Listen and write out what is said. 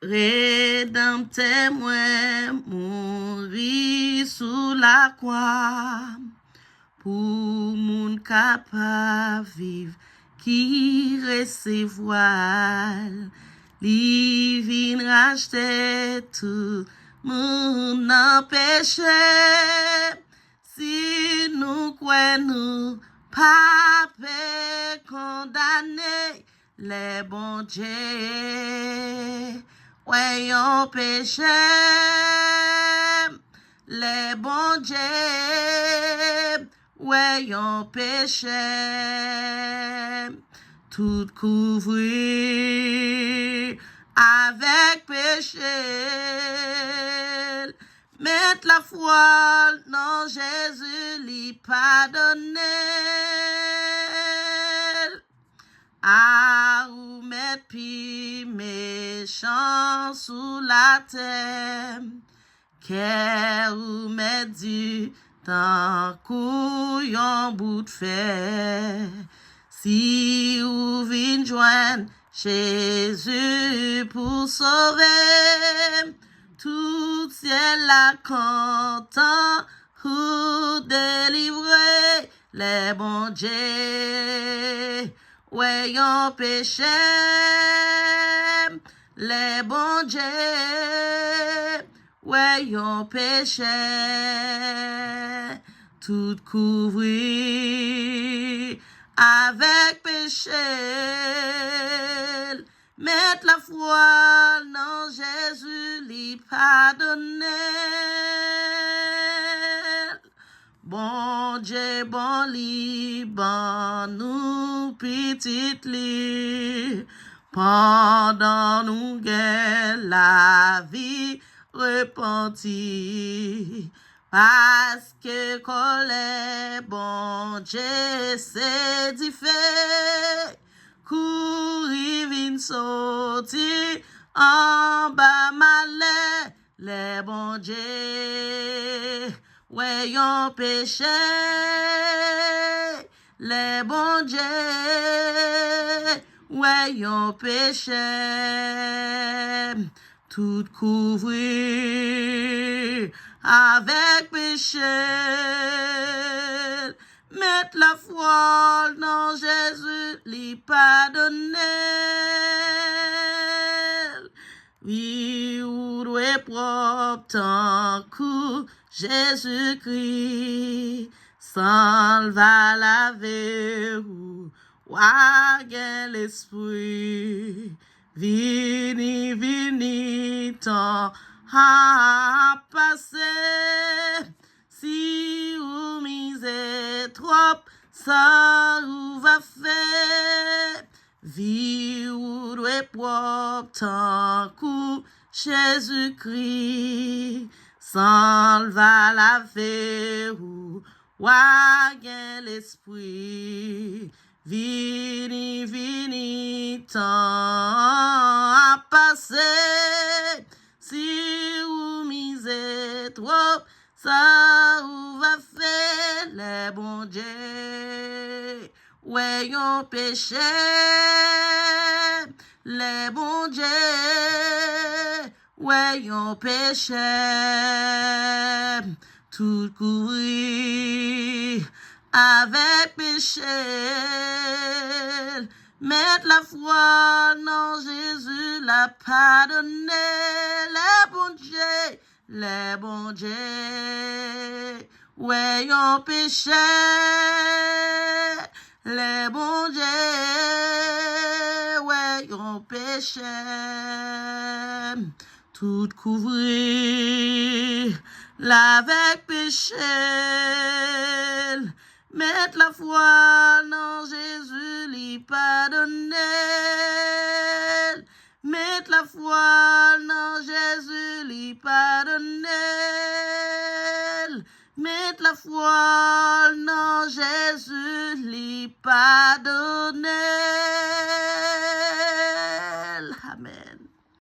Rédempteur moi mourir sous la croix pour moun capable vivre qui recevoir li vin racheter tout moun nan péché si nous croyons nous pas condamné les bons dieux voyons péché les bons dieux voyons péché tout couvrir avec péché mettre la foi dans Jésus lui pardonner à ou mettre pi méchant sous la terre qu'est ou mettre du temps couillon bout de fer si ou vin joindre Jésus pour sauver tout ciel la content ou délivrer les bons dieux voyons péché les bons dieux voyons péché tout couvrir avec péché mettre la foi dans Jésus lui pardonner bon Dieu bon li bon nous petite li pendant nous guerre la vie repentie parce que colère bon Dieu c'est différent courir vin sorti en bas malais les bons dieux voyons péché les bons dieux voyons péché tout couvrir avec péché mettre la foi dans Jésus lui pardonner oui ou doit propre tant que Jésus-Christ s'en va laver ou wagen l'esprit vini vini tant a passé si ou misé trop ça ou va faire vie ou doit propre tant que Jésus-Christ s'en va laver ou wagen l'esprit vini vini tant a passé si ou misé trop ça ou va faire les bons dieux voyons péché les bons dieux voyons péché tout courir avec péché mettre la foi dans Jésus la pardonner les bons dieux voyons péché les bons dieux voyons péché tout couvrir l'avec péché mettre la foi dans Jésus lui pardonner mettre la foi dans Jésus lui pardonner mettre la foi